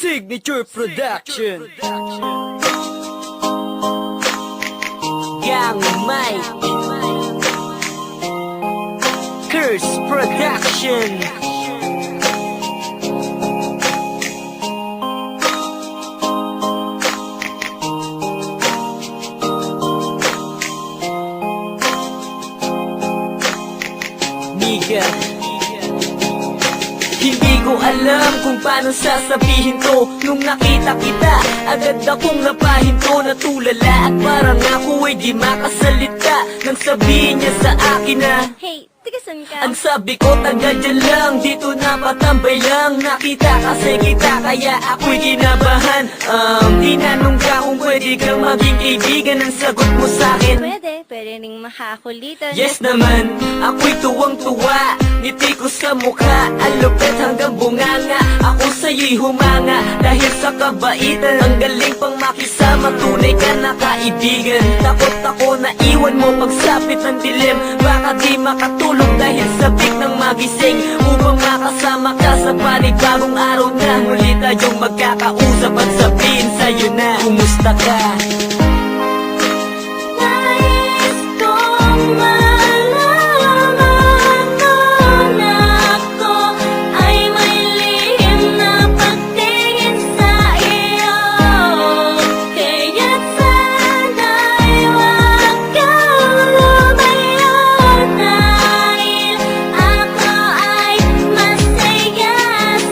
Signature Production. Gang Mike Curse Production. Niga. Hindi ko alam kung paano sasabihin to. Nung nakita kita, agad akong napahinto. Natulala at parang ako ay di makasalita nang sabihin niya sa akin na, Hey, tigasan ka. ang sabi ko, taga dyan lang, dito na patambay lang. Nakita kasi kita, kaya ako'y kinabahan. Tinanong ka kung pwede kang maging kaibigan. Ang sagot mo sa'kin, Pwede ring makakulitan. yes naman, ako'y tuwang-tuwa. Ngiti ko sa mukha, alupet hanggang bunganga. Ako sa'yo'y humanga dahil sa kabaitan. Ang galing pang makisama, tunay ka na kaibigan. Takot ako na iwan mo pagsapit ng dilim. Baka di makatulog dahil sabik ng magising. Upang makasama ka sa panibagong araw na muli tayong magkakausap at sabihin sa'yo na, kumusta ka? Nais kong malaman kung ako ay may lihim na pagtingin sa iyo. Kaya't sana'y huwag kang lumayo dahil ako ay masaya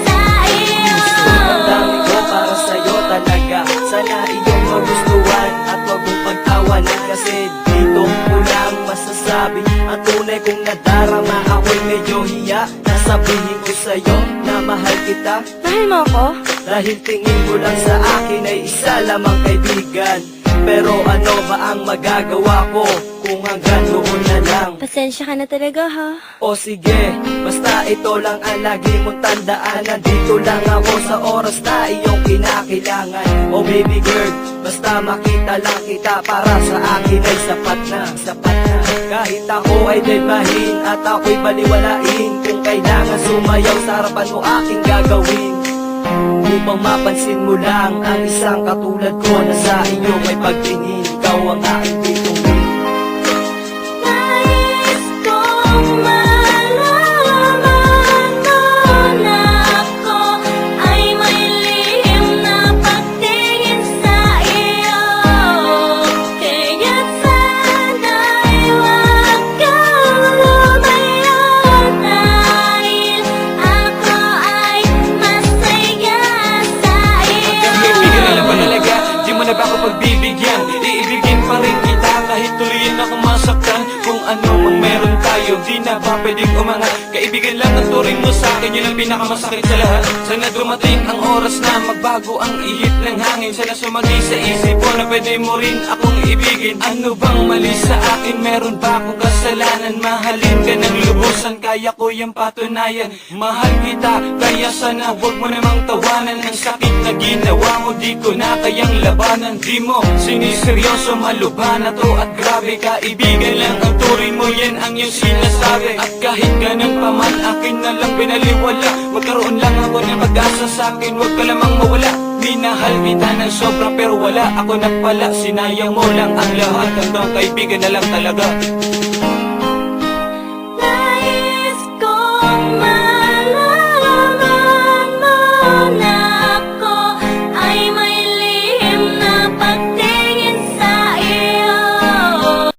sa iyo. Ang dami ko para sa'yo talaga. Sana iyong magustuhan at wag mong pagtawanan. Kasi dito ko lang masasabi ang tunay kong nadarama. Ako'y medyo hiya na sabihin ko sa'yo na mahal kita. Mahal mo ako? Dahil tingin ko lang sa akin ay isa lamang kaibigan. Pero ano ba ang magagawa ko kung hanggang doon na lang? Pasensya ka na talaga, ha? O sige, basta ito lang ang lagi mong tandaan. Nandito lang ako sa oras na iyong kinakailangan. O baby girl, basta makita lang kita, para sa akin ay sapat na, sapat na. Kahit ako ay debahin at ako'y baliwalain, kung kailangan sumayaw sa harapan mo aking gagawin. Upang mapansin mo lang ang isang katulad ko na sa iyo may pagtingin. Ikaw ang aking bituin. Nais kong malaman kung ako ay may lihim na pagtingin sa iyo. Kaya't sana'y huwag kang lumayo dahil ako ay masaya sa iyo. Kaibigan na ba talaga? Di mo na ba ako pagbibigyan? Iibigin pa rin kita kahit tuloyin ako masaktan. Kung ano mang meron tayo, di na ba pwedeng umangat? Kaibigan lang ang turing mo sa akin, yun ang pinakamasakit sa lahat. Sana dumating ang oras na magbago ang ihip ng hangin. Sana sumagi sa isip ko na pwede mo rin akong ibigin. Ano bang mali sa akin? Meron ba akong kasalanan? Mahalin ka ng lubusan, kaya ko yung patunayan. Mahal kita, kaya sana huwag mo namang tawanan. Ang sakit na ginawa mo, di ko na kayang labanan. Di mo siniseryoso, malubha na to at grabe. Kaibigan lang ang turing mo, yan ang iyong sinasabi. At kahit ganun pa man, akin na lang pinaliwala. Magkaroon lang ako ng pag-asa sa akin, huwag ka lamang mawala. Minahal kita ng sobra pero wala ako na pala. Sinayang mo lang ang lahat, hanggang kaibigan na lang talaga.